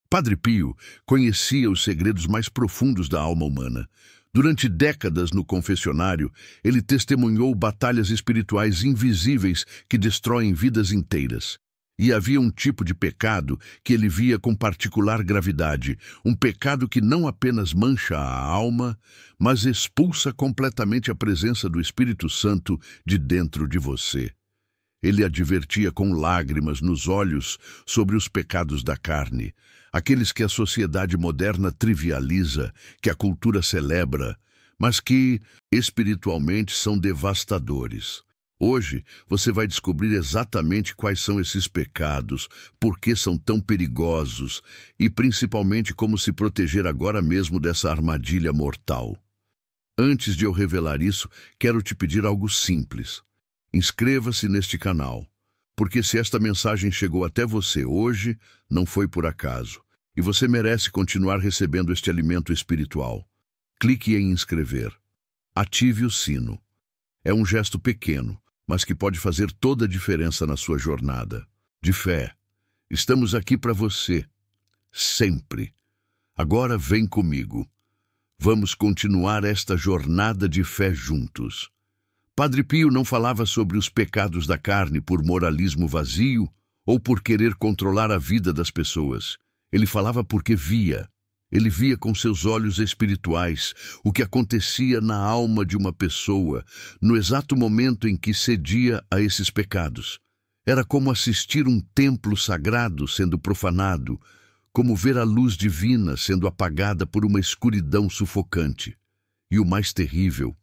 Padre Pio conhecia os segredos mais profundos da alma humana. Durante décadas no confessionário, ele testemunhou batalhas espirituais invisíveis que destroem vidas inteiras. E havia um tipo de pecado que ele via com particular gravidade, um pecado que não apenas mancha a alma, mas expulsa completamente a presença do Espírito Santo de dentro de você. Ele advertia com lágrimas nos olhos sobre os pecados da carne, aqueles que a sociedade moderna trivializa, que a cultura celebra, mas que, espiritualmente, são devastadores. Hoje, você vai descobrir exatamente quais são esses pecados, por que são tão perigosos e, principalmente, como se proteger agora mesmo dessa armadilha mortal. Antes de eu revelar isso, quero te pedir algo simples. Inscreva-se neste canal, porque se esta mensagem chegou até você hoje, não foi por acaso, e você merece continuar recebendo este alimento espiritual. Clique em inscrever. Ative o sino. É um gesto pequeno, mas que pode fazer toda a diferença na sua jornada de fé. Estamos aqui para você, sempre. Agora vem comigo. Vamos continuar esta jornada de fé juntos. Padre Pio não falava sobre os pecados da carne por moralismo vazio ou por querer controlar a vida das pessoas. Ele falava porque via. Ele via com seus olhos espirituais o que acontecia na alma de uma pessoa no exato momento em que cedia a esses pecados. Era como assistir um templo sagrado sendo profanado, como ver a luz divina sendo apagada por uma escuridão sufocante. E o mais terrível,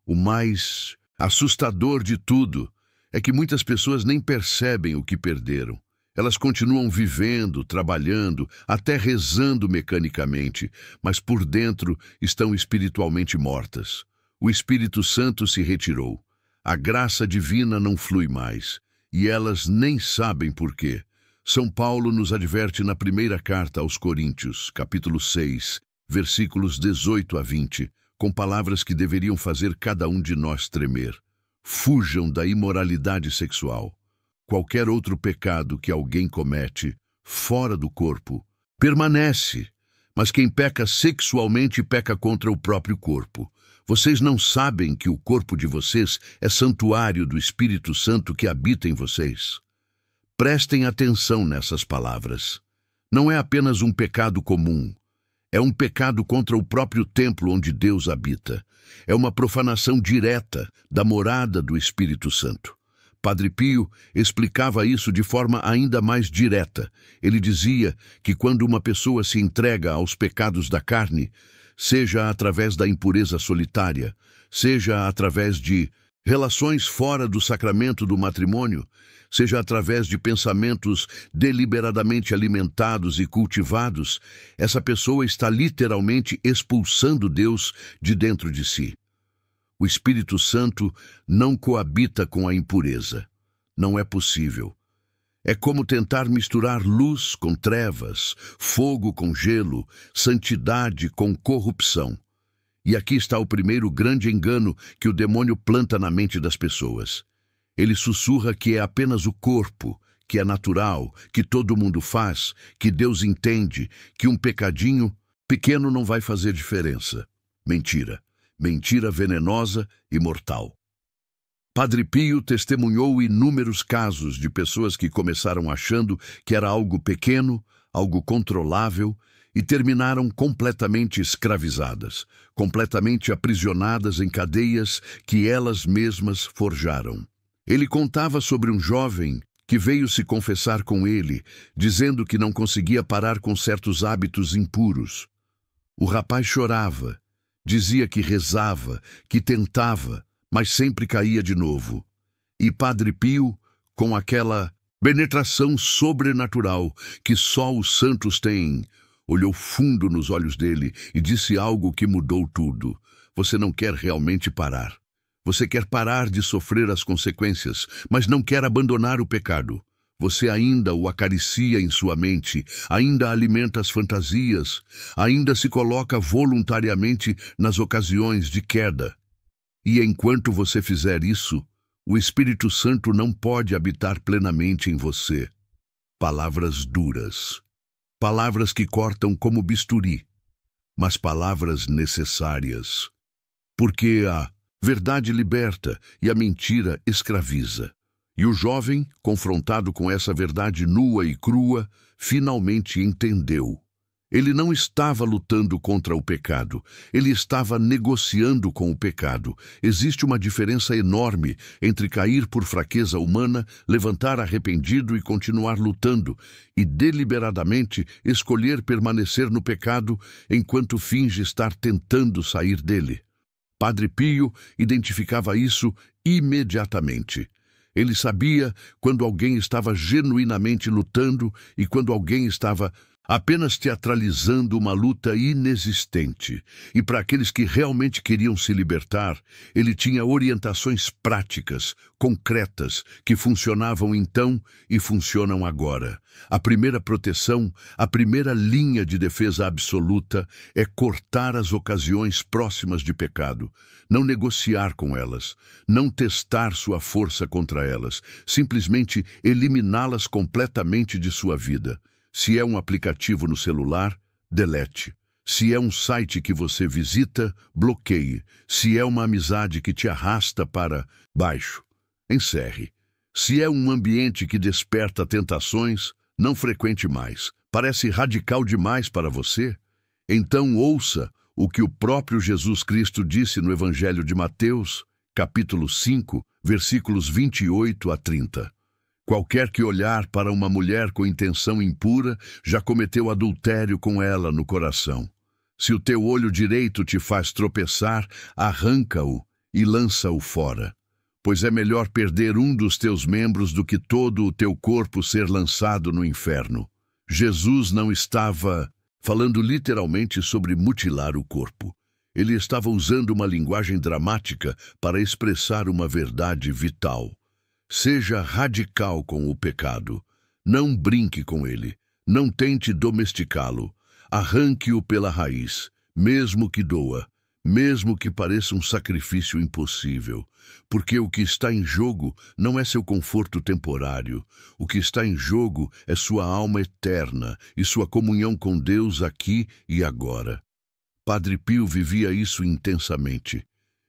o mais assustador de tudo, é que muitas pessoas nem percebem o que perderam. Elas continuam vivendo, trabalhando, até rezando mecanicamente, mas por dentro estão espiritualmente mortas. O Espírito Santo se retirou. A graça divina não flui mais, e elas nem sabem por quê. São Paulo nos adverte na primeira carta aos Coríntios, capítulo 6, versículos 18 a 20, com palavras que deveriam fazer cada um de nós tremer. Fujam da imoralidade sexual. Qualquer outro pecado que alguém comete, fora do corpo, permanece, mas quem peca sexualmente peca contra o próprio corpo. Vocês não sabem que o corpo de vocês é santuário do Espírito Santo que habita em vocês? Prestem atenção nessas palavras. Não é apenas um pecado comum. É um pecado contra o próprio templo onde Deus habita. É uma profanação direta da morada do Espírito Santo. Padre Pio explicava isso de forma ainda mais direta. Ele dizia que quando uma pessoa se entrega aos pecados da carne, seja através da impureza solitária, seja através de relações fora do sacramento do matrimônio, seja através de pensamentos deliberadamente alimentados e cultivados, essa pessoa está literalmente expulsando Deus de dentro de si. O Espírito Santo não coabita com a impureza. Não é possível. É como tentar misturar luz com trevas, fogo com gelo, santidade com corrupção. E aqui está o primeiro grande engano que o demônio planta na mente das pessoas. Ele sussurra que é apenas o corpo, que é natural, que todo mundo faz, que Deus entende, que um pecadinho pequeno não vai fazer diferença. Mentira. Mentira venenosa e mortal. Padre Pio testemunhou inúmeros casos de pessoas que começaram achando que era algo pequeno, algo controlável, e terminaram completamente escravizadas, completamente aprisionadas em cadeias que elas mesmas forjaram. Ele contava sobre um jovem que veio se confessar com ele, dizendo que não conseguia parar com certos hábitos impuros. O rapaz chorava. Dizia que rezava, que tentava, mas sempre caía de novo. E Padre Pio, com aquela penetração sobrenatural que só os santos têm, olhou fundo nos olhos dele e disse algo que mudou tudo. Você não quer realmente parar. Você quer parar de sofrer as consequências, mas não quer abandonar o pecado. Você ainda o acaricia em sua mente, ainda alimenta as fantasias, ainda se coloca voluntariamente nas ocasiões de queda. E enquanto você fizer isso, o Espírito Santo não pode habitar plenamente em você. Palavras duras. palavras que cortam como bisturi, mas palavras necessárias. Porque a verdade liberta e a mentira escraviza. E o jovem, confrontado com essa verdade nua e crua, finalmente entendeu. Ele não estava lutando contra o pecado, ele estava negociando com o pecado. Existe uma diferença enorme entre cair por fraqueza humana, levantar arrependido e continuar lutando, e deliberadamente escolher permanecer no pecado enquanto finge estar tentando sair dele. Padre Pio identificava isso imediatamente. Ele sabia quando alguém estava genuinamente lutando e quando alguém estava apenas teatralizando uma luta inexistente. E para aqueles que realmente queriam se libertar, ele tinha orientações práticas, concretas, que funcionavam então e funcionam agora. A primeira proteção, a primeira linha de defesa absoluta é cortar as ocasiões próximas de pecado, não negociar com elas, não testar sua força contra elas, simplesmente eliminá-las completamente de sua vida. Se é um aplicativo no celular, delete. Se é um site que você visita, bloqueie. Se é uma amizade que te arrasta para baixo, encerre. Se é um ambiente que desperta tentações, não frequente mais. Parece radical demais para você? Então ouça o que o próprio Jesus Cristo disse no Evangelho de Mateus, capítulo 5, versículos 28 a 30. Qualquer que olhar para uma mulher com intenção impura já cometeu adultério com ela no coração. Se o teu olho direito te faz tropeçar, arranca-o e lança-o fora. Pois é melhor perder um dos teus membros do que todo o teu corpo ser lançado no inferno. Jesus não estava falando literalmente sobre mutilar o corpo. Ele estava usando uma linguagem dramática para expressar uma verdade vital. Seja radical com o pecado. Não brinque com ele. Não tente domesticá-lo. Arranque-o pela raiz, mesmo que doa, mesmo que pareça um sacrifício impossível. Porque o que está em jogo não é seu conforto temporário. O que está em jogo é sua alma eterna e sua comunhão com Deus aqui e agora. Padre Pio vivia isso intensamente.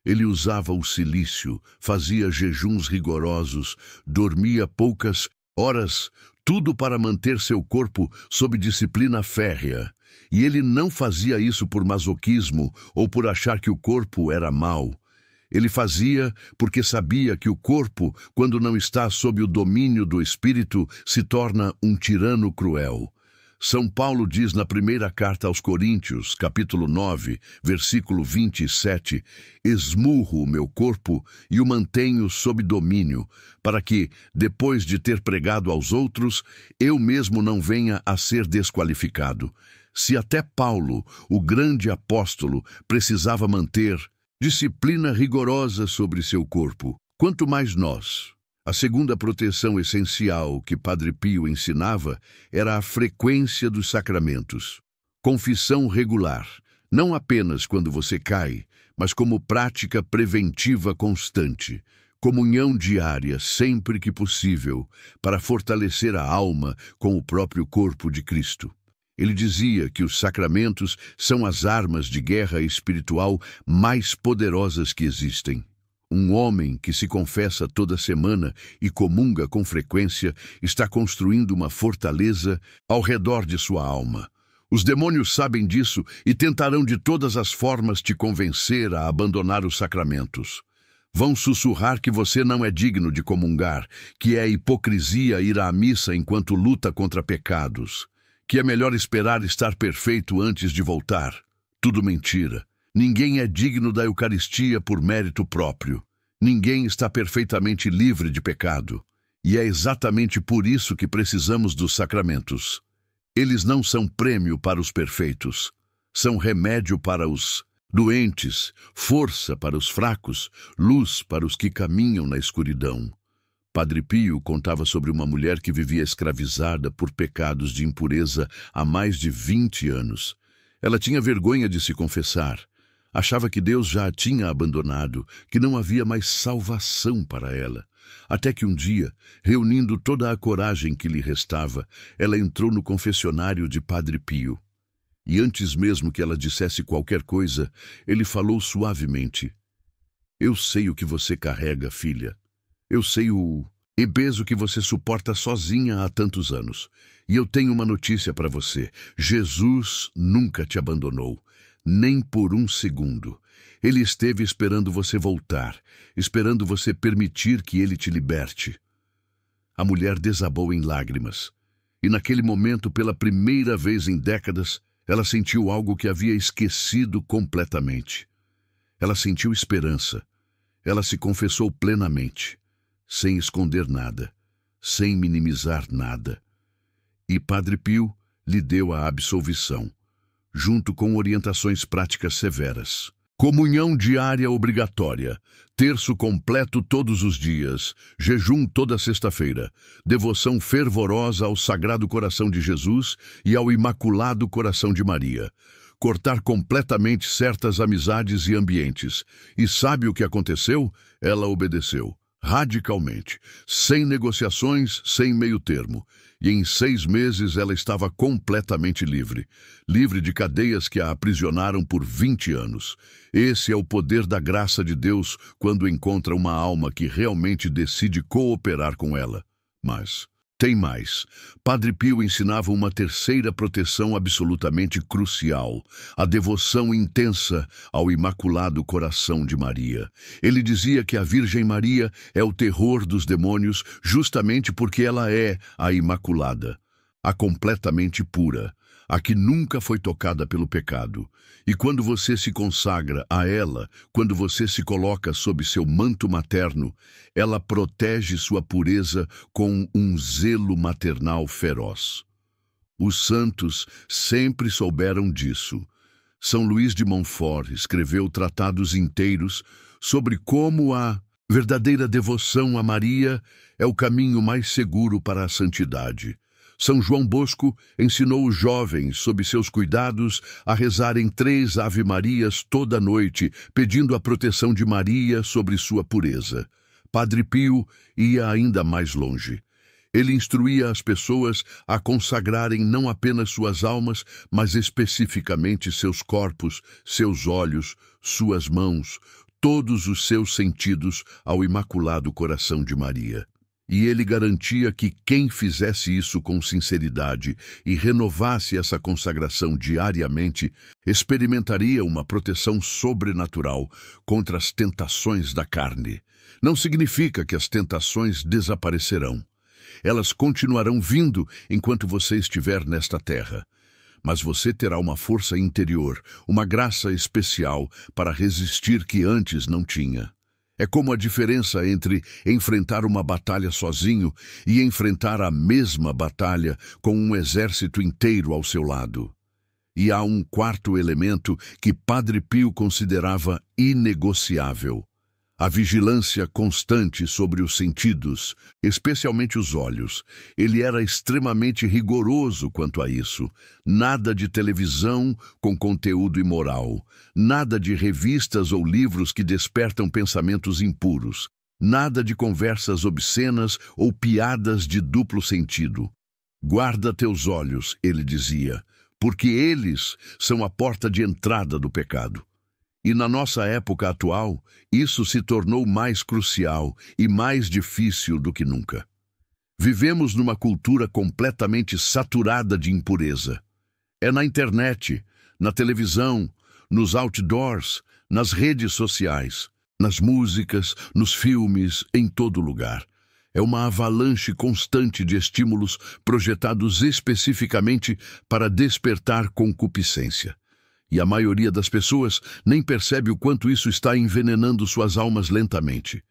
Ele usava o cilício, fazia jejuns rigorosos, dormia poucas horas, tudo para manter seu corpo sob disciplina férrea. E ele não fazia isso por masoquismo ou por achar que o corpo era mau. Ele fazia porque sabia que o corpo, quando não está sob o domínio do espírito, se torna um tirano cruel. São Paulo diz na primeira carta aos Coríntios, capítulo 9, versículo 27, esmurro o meu corpo e o mantenho sob domínio, para que, depois de ter pregado aos outros, eu mesmo não venha a ser desqualificado. Se até Paulo, o grande apóstolo, precisava manter disciplina rigorosa sobre seu corpo, quanto mais nós. A segunda proteção essencial que Padre Pio ensinava era a frequência dos sacramentos. Confissão regular, não apenas quando você cai, mas como prática preventiva constante. Comunhão diária, sempre que possível, para fortalecer a alma com o próprio corpo de Cristo. Ele dizia que os sacramentos são as armas de guerra espiritual mais poderosas que existem. Um homem que se confessa toda semana e comunga com frequência está construindo uma fortaleza ao redor de sua alma. Os demônios sabem disso e tentarão de todas as formas te convencer a abandonar os sacramentos. Vão sussurrar que você não é digno de comungar, que é hipocrisia ir à missa enquanto luta contra pecados, que é melhor esperar estar perfeito antes de voltar. Tudo mentira. Ninguém é digno da Eucaristia por mérito próprio. Ninguém está perfeitamente livre de pecado. E é exatamente por isso que precisamos dos sacramentos. Eles não são prêmio para os perfeitos. São remédio para os doentes, força para os fracos, luz para os que caminham na escuridão. Padre Pio contava sobre uma mulher que vivia escravizada por pecados de impureza há mais de 20 anos. Ela tinha vergonha de se confessar. Achava que Deus já a tinha abandonado, que não havia mais salvação para ela. Até que um dia, reunindo toda a coragem que lhe restava, ela entrou no confessionário de Padre Pio. E antes mesmo que ela dissesse qualquer coisa, ele falou suavemente: "Eu sei o que você carrega, filha. Eu sei o peso que você suporta sozinha há tantos anos. E eu tenho uma notícia para você. Jesus nunca te abandonou, nem por um segundo. Ele esteve esperando você voltar, esperando você permitir que ele te liberte." A mulher desabou em lágrimas. E naquele momento, pela primeira vez em décadas, ela sentiu algo que havia esquecido completamente. Ela sentiu esperança. Ela se confessou plenamente, sem esconder nada, sem minimizar nada. E Padre Pio lhe deu a absolvição, junto com orientações práticas severas. Comunhão diária obrigatória, terço completo todos os dias, jejum toda sexta-feira, devoção fervorosa ao Sagrado Coração de Jesus e ao Imaculado Coração de Maria. Cortar completamente certas amizades e ambientes. E sabe o que aconteceu? Ela obedeceu, radicalmente, sem negociações, sem meio termo. E em 6 meses ela estava completamente livre. Livre de cadeias que a aprisionaram por 20 anos. Esse é o poder da graça de Deus quando encontra uma alma que realmente decide cooperar com ela. Mas tem mais. Padre Pio ensinava uma terceira proteção absolutamente crucial, a devoção intensa ao Imaculado Coração de Maria. Ele dizia que a Virgem Maria é o terror dos demônios justamente porque ela é a Imaculada, a completamente pura, a que nunca foi tocada pelo pecado. E quando você se consagra a ela, quando você se coloca sob seu manto materno, ela protege sua pureza com um zelo maternal feroz. Os santos sempre souberam disso. São Luís de Montfort escreveu tratados inteiros sobre como a verdadeira devoção a Maria é o caminho mais seguro para a santidade. São João Bosco ensinou os jovens, sob seus cuidados, a rezarem 3 Ave-Marias toda noite, pedindo a proteção de Maria sobre sua pureza. Padre Pio ia ainda mais longe. Ele instruía as pessoas a consagrarem não apenas suas almas, mas especificamente seus corpos, seus olhos, suas mãos, todos os seus sentidos ao Imaculado Coração de Maria. E ele garantia que quem fizesse isso com sinceridade e renovasse essa consagração diariamente, experimentaria uma proteção sobrenatural contra as tentações da carne. Não significa que as tentações desaparecerão. Elas continuarão vindo enquanto você estiver nesta terra. Mas você terá uma força interior, uma graça especial para resistir que antes não tinha. É como a diferença entre enfrentar uma batalha sozinho e enfrentar a mesma batalha com um exército inteiro ao seu lado. E há um quarto elemento que Padre Pio considerava inegociável: a vigilância constante sobre os sentidos, especialmente os olhos. Ele era extremamente rigoroso quanto a isso. Nada de televisão com conteúdo imoral. Nada de revistas ou livros que despertam pensamentos impuros. Nada de conversas obscenas ou piadas de duplo sentido. Guarda teus olhos, ele dizia, porque eles são a porta de entrada do pecado. E na nossa época atual, isso se tornou mais crucial e mais difícil do que nunca. Vivemos numa cultura completamente saturada de impureza. É na internet, na televisão, nos outdoors, nas redes sociais, nas músicas, nos filmes, em todo lugar. É uma avalanche constante de estímulos projetados especificamente para despertar concupiscência. E a maioria das pessoas nem percebe o quanto isso está envenenando suas almas lentamente.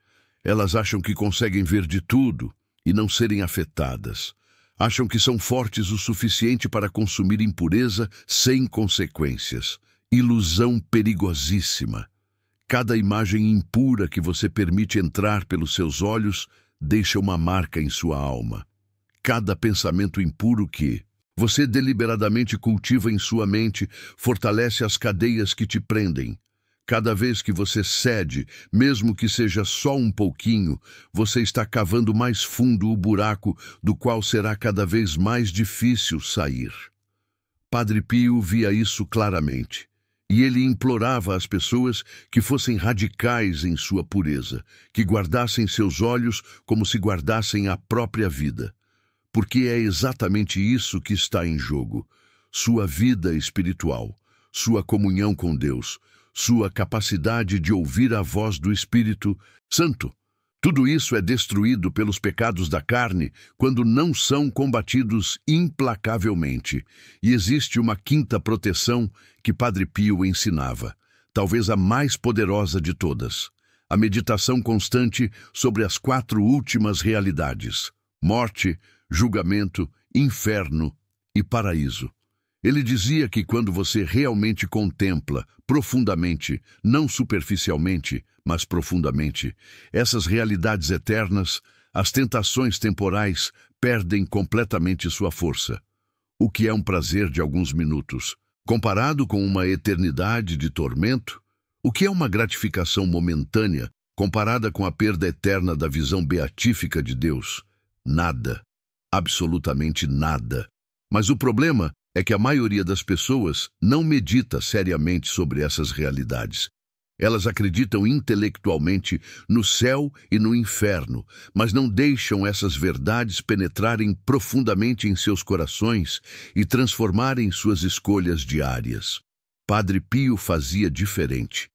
Elas acham que conseguem ver de tudo e não serem afetadas. Acham que são fortes o suficiente para consumir impureza sem consequências. Ilusão perigosíssima. Cada imagem impura que você permite entrar pelos seus olhos deixa uma marca em sua alma. Cada pensamento impuro que você deliberadamente cultiva em sua mente fortalece as cadeias que te prendem. Cada vez que você cede, mesmo que seja só um pouquinho, você está cavando mais fundo o buraco do qual será cada vez mais difícil sair. Padre Pio via isso claramente, e ele implorava às pessoas que fossem radicais em sua pureza, que guardassem seus olhos como se guardassem a própria vida, porque é exatamente isso que está em jogo: sua vida espiritual, sua comunhão com Deus, sua capacidade de ouvir a voz do Espírito Santo. Tudo isso é destruído pelos pecados da carne quando não são combatidos implacavelmente. E existe uma quinta proteção que Padre Pio ensinava, talvez a mais poderosa de todas: a meditação constante sobre as 4 últimas realidades: morte, julgamento, inferno e paraíso. Ele dizia que quando você realmente contempla profundamente, não superficialmente, mas profundamente, essas realidades eternas, as tentações temporais perdem completamente sua força. O que é um prazer de alguns minutos, comparado com uma eternidade de tormento? O que é uma gratificação momentânea, comparada com a perda eterna da visão beatífica de Deus? Nada. Absolutamente nada. Mas o problema é que a maioria das pessoas não medita seriamente sobre essas realidades. Elas acreditam intelectualmente no céu e no inferno, mas não deixam essas verdades penetrarem profundamente em seus corações e transformarem suas escolhas diárias. Padre Pio fazia diferente.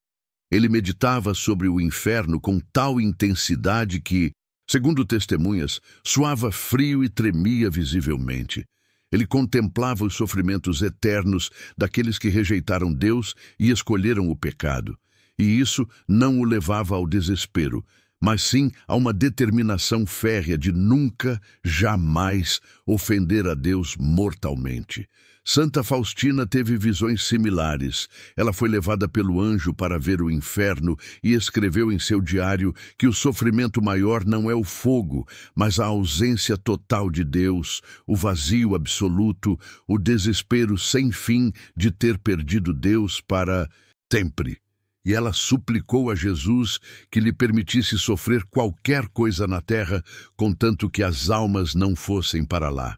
Ele meditava sobre o inferno com tal intensidade que, segundo testemunhas, suava frio e tremia visivelmente. Ele contemplava os sofrimentos eternos daqueles que rejeitaram Deus e escolheram o pecado. E isso não o levava ao desespero, mas sim a uma determinação férrea de nunca, jamais ofender a Deus mortalmente. Santa Faustina teve visões similares. Ela foi levada pelo anjo para ver o inferno e escreveu em seu diário que o sofrimento maior não é o fogo, mas a ausência total de Deus, o vazio absoluto, o desespero sem fim de ter perdido Deus para sempre. E ela suplicou a Jesus que lhe permitisse sofrer qualquer coisa na terra, contanto que as almas não fossem para lá.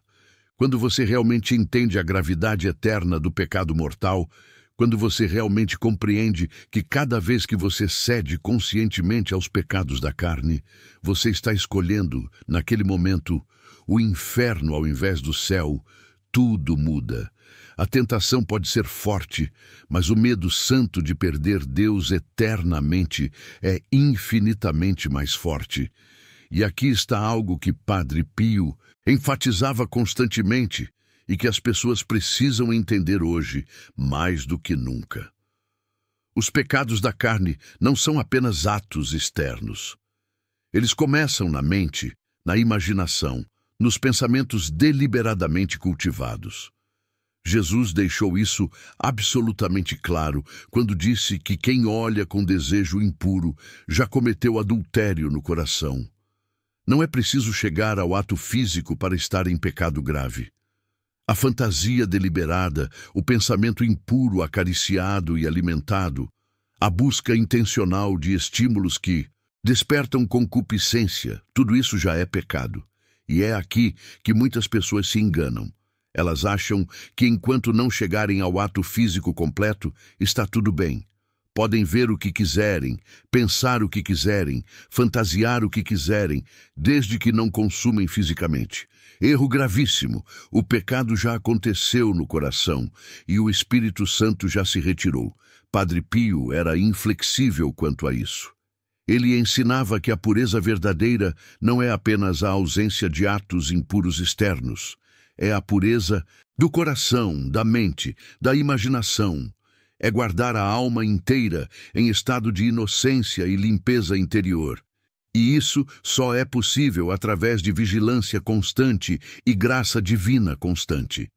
Quando você realmente entende a gravidade eterna do pecado mortal, quando você realmente compreende que cada vez que você cede conscientemente aos pecados da carne, você está escolhendo, naquele momento, o inferno ao invés do céu, tudo muda. A tentação pode ser forte, mas o medo santo de perder Deus eternamente é infinitamente mais forte. E aqui está algo que Padre Pio enfatizava constantemente e que as pessoas precisam entender hoje mais do que nunca. Os pecados da carne não são apenas atos externos. Eles começam na mente, na imaginação, nos pensamentos deliberadamente cultivados. Jesus deixou isso absolutamente claro quando disse que quem olha com desejo impuro já cometeu adultério no coração. Não é preciso chegar ao ato físico para estar em pecado grave. A fantasia deliberada, o pensamento impuro acariciado e alimentado, a busca intencional de estímulos que despertam concupiscência, tudo isso já é pecado. E é aqui que muitas pessoas se enganam. Elas acham que enquanto não chegarem ao ato físico completo, está tudo bem. Podem ver o que quiserem, pensar o que quiserem, fantasiar o que quiserem, desde que não consumem fisicamente. Erro gravíssimo. O pecado já aconteceu no coração e o Espírito Santo já se retirou. Padre Pio era inflexível quanto a isso. Ele ensinava que a pureza verdadeira não é apenas a ausência de atos impuros externos. É a pureza do coração, da mente, da imaginação. É guardar a alma inteira em estado de inocência e limpeza interior. E isso só é possível através de vigilância constante e graça divina constante.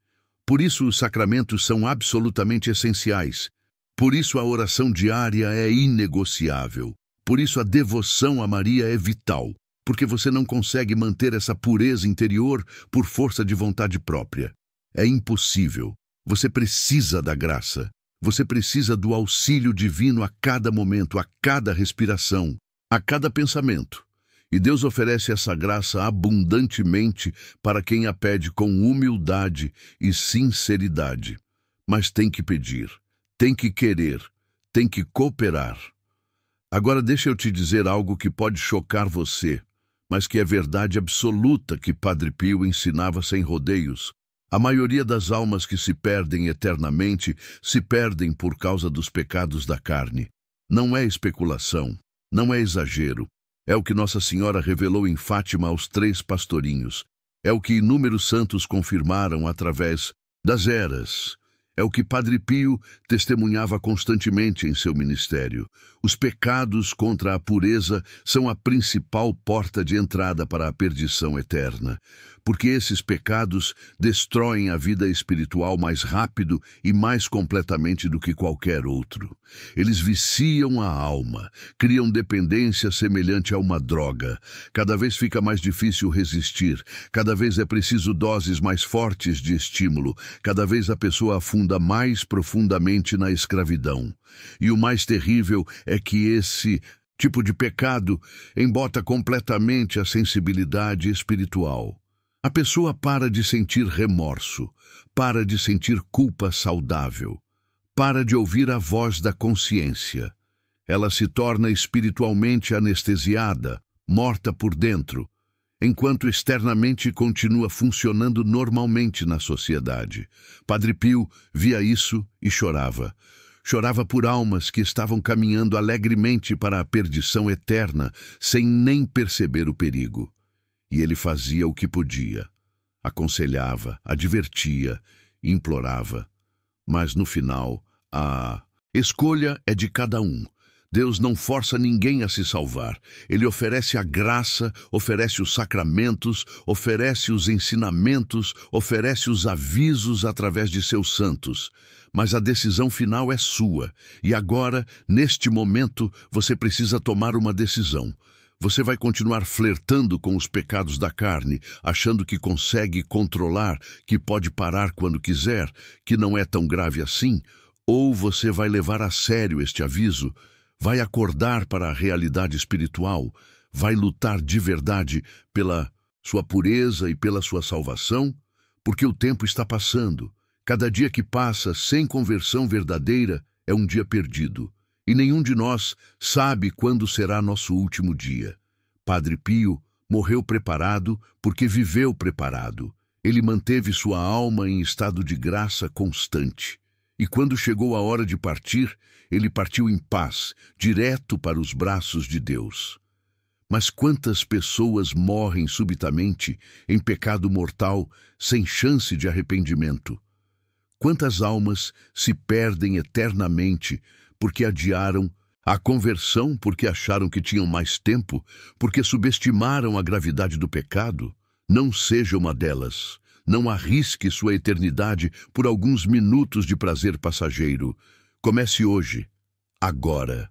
Por isso os sacramentos são absolutamente essenciais. Por isso a oração diária é inegociável. Por isso a devoção a Maria é vital, porque você não consegue manter essa pureza interior por força de vontade própria. É impossível. Você precisa da graça. Você precisa do auxílio divino a cada momento, a cada respiração, a cada pensamento. E Deus oferece essa graça abundantemente para quem a pede com humildade e sinceridade. Mas tem que pedir, tem que querer, tem que cooperar. Agora deixa eu te dizer algo que pode chocar você, mas que é verdade absoluta que Padre Pio ensinava sem rodeios. A maioria das almas que se perdem eternamente se perdem por causa dos pecados da carne. Não é especulação, não é exagero. É o que Nossa Senhora revelou em Fátima aos 3 pastorinhos. É o que inúmeros santos confirmaram através das eras. É o que Padre Pio testemunhava constantemente em seu ministério. Os pecados contra a pureza são a principal porta de entrada para a perdição eterna, porque esses pecados destroem a vida espiritual mais rápido e mais completamente do que qualquer outro. Eles viciam a alma, criam dependência semelhante a uma droga. Cada vez fica mais difícil resistir, cada vez é preciso doses mais fortes de estímulo, cada vez a pessoa afunda mais profundamente na escravidão. E o mais terrível é que esse tipo de pecado embota completamente a sensibilidade espiritual. A pessoa para de sentir remorso, para de sentir culpa saudável, para de ouvir a voz da consciência. Ela se torna espiritualmente anestesiada, morta por dentro, enquanto externamente continua funcionando normalmente na sociedade. Padre Pio via isso e chorava. Chorava por almas que estavam caminhando alegremente para a perdição eterna, sem nem perceber o perigo. E ele fazia o que podia. Aconselhava, advertia, implorava. Mas no final, a escolha é de cada um. Deus não força ninguém a se salvar. Ele oferece a graça, oferece os sacramentos, oferece os ensinamentos, oferece os avisos através de seus santos. Mas a decisão final é sua. E agora, neste momento, você precisa tomar uma decisão. Você vai continuar flertando com os pecados da carne, achando que consegue controlar, que pode parar quando quiser, que não é tão grave assim? Ou você vai levar a sério este aviso? Vai acordar para a realidade espiritual? Vai lutar de verdade pela sua pureza e pela sua salvação? Porque o tempo está passando. Cada dia que passa sem conversão verdadeira é um dia perdido. E nenhum de nós sabe quando será nosso último dia. Padre Pio morreu preparado porque viveu preparado. Ele manteve sua alma em estado de graça constante. E quando chegou a hora de partir, ele partiu em paz, direto para os braços de Deus. Mas quantas pessoas morrem subitamente em pecado mortal, sem chance de arrependimento? Quantas almas se perdem eternamente porque adiaram a conversão, porque acharam que tinham mais tempo, porque subestimaram a gravidade do pecado? Não seja uma delas. Não arrisque sua eternidade por alguns minutos de prazer passageiro. Comece hoje, agora.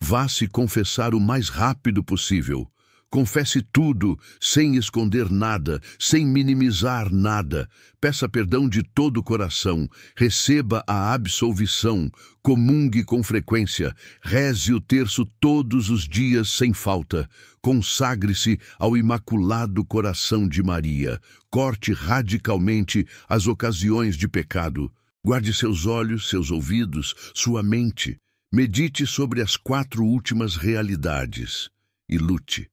Vá se confessar o mais rápido possível. Confesse tudo, sem esconder nada, sem minimizar nada. Peça perdão de todo o coração. Receba a absolvição. Comungue com frequência. Reze o terço todos os dias sem falta. Consagre-se ao Imaculado Coração de Maria. Corte radicalmente as ocasiões de pecado. Guarde seus olhos, seus ouvidos, sua mente. Medite sobre as 4 últimas realidades e lute.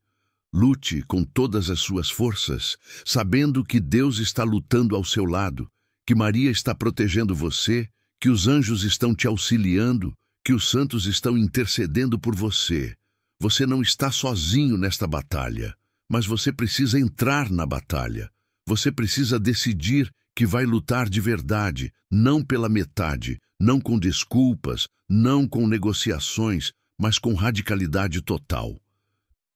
Lute com todas as suas forças, sabendo que Deus está lutando ao seu lado, que Maria está protegendo você, que os anjos estão te auxiliando, que os santos estão intercedendo por você. Você não está sozinho nesta batalha, mas você precisa entrar na batalha. Você precisa decidir que vai lutar de verdade, não pela metade, não com desculpas, não com negociações, mas com radicalidade total.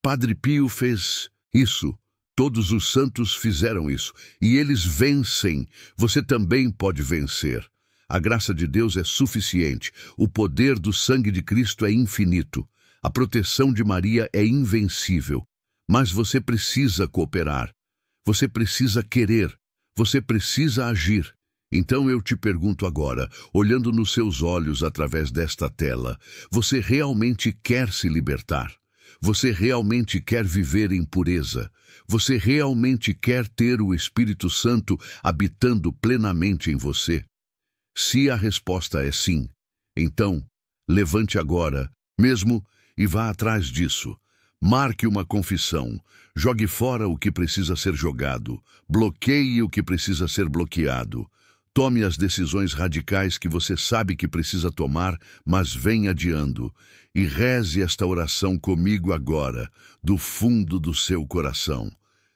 Padre Pio fez isso, todos os santos fizeram isso, e eles vencem. Você também pode vencer. A graça de Deus é suficiente, o poder do sangue de Cristo é infinito, a proteção de Maria é invencível, mas você precisa cooperar, você precisa querer, você precisa agir. Então eu te pergunto agora, olhando nos seus olhos através desta tela, você realmente quer se libertar? Você realmente quer viver em pureza? Você realmente quer ter o Espírito Santo habitando plenamente em você? Se a resposta é sim, então, levante agora, mesmo, e vá atrás disso. Marque uma confissão, jogue fora o que precisa ser jogado, bloqueie o que precisa ser bloqueado. Tome as decisões radicais que você sabe que precisa tomar, mas vem adiando. E reze esta oração comigo agora, do fundo do seu coração.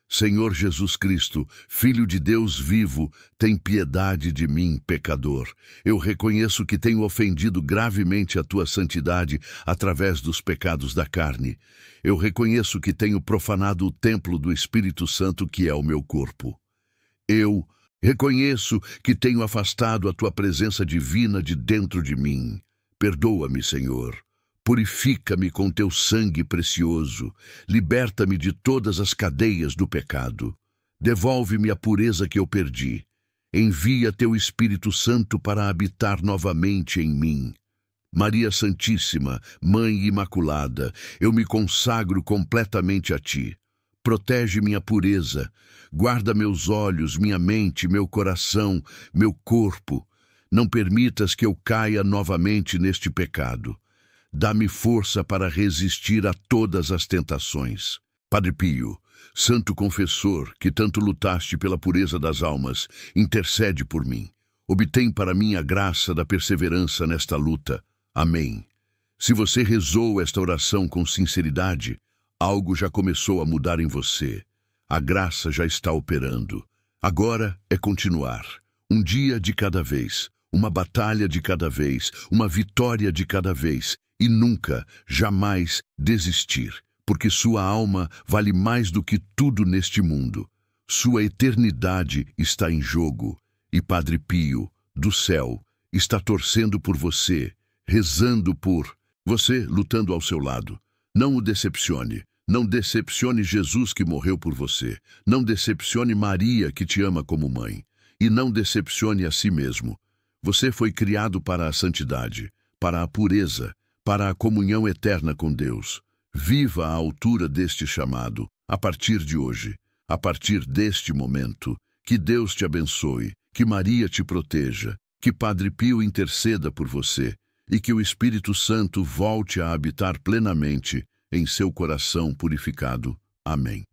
Senhor Jesus Cristo, Filho de Deus vivo, tem piedade de mim, pecador. Eu reconheço que tenho ofendido gravemente a tua santidade através dos pecados da carne. Eu reconheço que tenho profanado o templo do Espírito Santo, que é o meu corpo. Eu reconheço que tenho afastado a tua presença divina de dentro de mim. Perdoa-me, Senhor. Purifica-me com teu sangue precioso. Liberta-me de todas as cadeias do pecado. Devolve-me a pureza que eu perdi. Envia teu Espírito Santo para habitar novamente em mim. Maria Santíssima, Mãe Imaculada, eu me consagro completamente a ti. Protege minha pureza. Guarda meus olhos, minha mente, meu coração, meu corpo. Não permitas que eu caia novamente neste pecado. Dá-me força para resistir a todas as tentações. Padre Pio, Santo Confessor, que tanto lutaste pela pureza das almas, intercede por mim. Obtém para mim a graça da perseverança nesta luta. Amém. Se você rezou esta oração com sinceridade, algo já começou a mudar em você. A graça já está operando. Agora é continuar. Um dia de cada vez, uma batalha de cada vez, uma vitória de cada vez. E nunca, jamais desistir, porque sua alma vale mais do que tudo neste mundo. Sua eternidade está em jogo, e Padre Pio, do céu, está torcendo por você, rezando por você, lutando ao seu lado. Não o decepcione. Não decepcione Jesus que morreu por você. Não decepcione Maria que te ama como mãe. E não decepcione a si mesmo. Você foi criado para a santidade, para a pureza, para a comunhão eterna com Deus. Viva à altura deste chamado, a partir de hoje, a partir deste momento. Que Deus te abençoe, que Maria te proteja, que Padre Pio interceda por você e que o Espírito Santo volte a habitar plenamente em seu coração purificado. Amém.